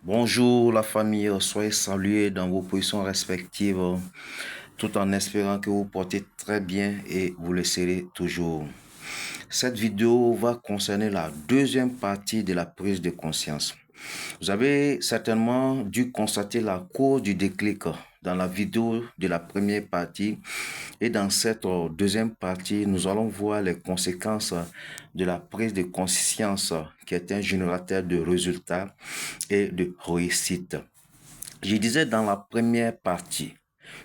Bonjour la famille, soyez salués dans vos positions respectives, tout en espérant que vous portez très bien et vous le serez toujours. Cette vidéo va concerner la deuxième partie de la prise de conscience. Vous avez certainement dû constater la cause du déclic dans la vidéo de la première partie. Et dans cette deuxième partie, nous allons voir les conséquences de la prise de conscience qui est un générateur de résultats et de réussite. Je disais dans la première partie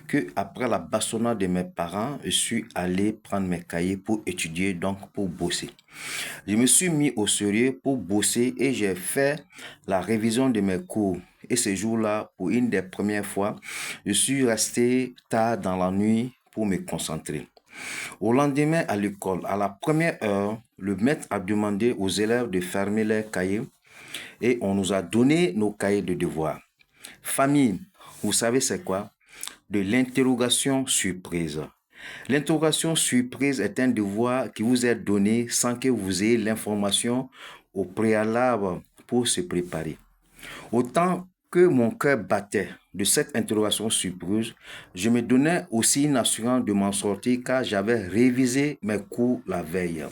que après la bastonnade de mes parents, je suis allé prendre mes cahiers pour étudier, donc pour bosser. Je me suis mis au sérieux pour bosser et j'ai fait la révision de mes cours. Et ce jour-là, pour une des premières fois, je suis resté tard dans la nuit pour me concentrer. Au lendemain à l'école, à la première heure, le maître a demandé aux élèves de fermer leurs cahiers et on nous a donné nos cahiers de devoirs. Famille, vous savez c'est quoi? De l'interrogation surprise. L'interrogation surprise est un devoir qui vous est donné sans que vous ayez l'information au préalable pour se préparer. Autant que mon cœur battait de cette interrogation surprise, je me donnais aussi une assurance de m'en sortir car j'avais révisé mes cours la veille.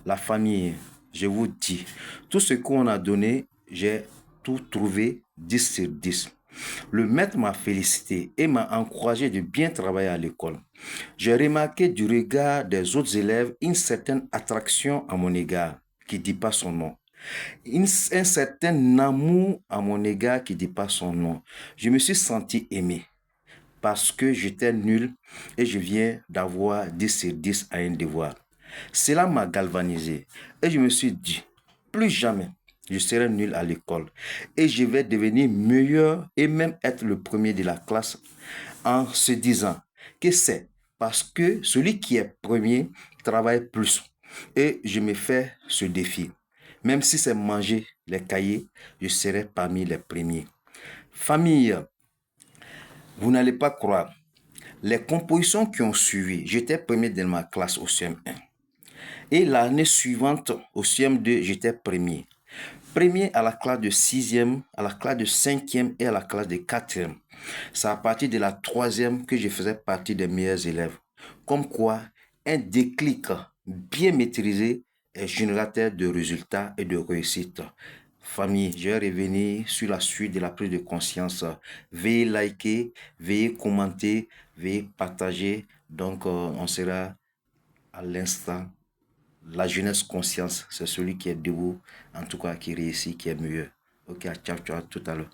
La famille, je vous dis, tout ce qu'on a donné, j'ai tout trouvé 10 sur 10. Le maître m'a félicité et m'a encouragé de bien travailler à l'école. J'ai remarqué du regard des autres élèves une certaine attraction à mon égard qui ne dit pas son nom. Un certain amour à mon égard qui ne dit pas son nom. Je me suis senti aimé parce que j'étais nul et je viens d'avoir 10 sur 10 à un devoir. Cela m'a galvanisé et je me suis dit, plus jamais je serai nul à l'école et je vais devenir meilleur et même être le premier de la classe en se disant que c'est parce que celui qui est premier travaille plus et je me fais ce défi. Même si c'est manger les cahiers, je serai parmi les premiers. Famille, vous n'allez pas croire, les compositions qui ont suivi, j'étais premier dans ma classe au CM1. Et l'année suivante, au CM2, j'étais premier. Premier à la classe de 6e, à la classe de 5e et à la classe de 4e. C'est à partir de la 3e que je faisais partie des meilleurs élèves. Comme quoi, un déclic bien maîtrisé est générateur de résultats et de réussite. Famille, je vais revenir sur la suite de la prise de conscience. Veuillez liker, veuillez commenter, veuillez partager. Donc, on sera à l'instant. La jeunesse conscience, c'est celui qui est debout, en tout cas qui réussit, qui est meilleur. Ok, ciao, ciao, à tout à l'heure.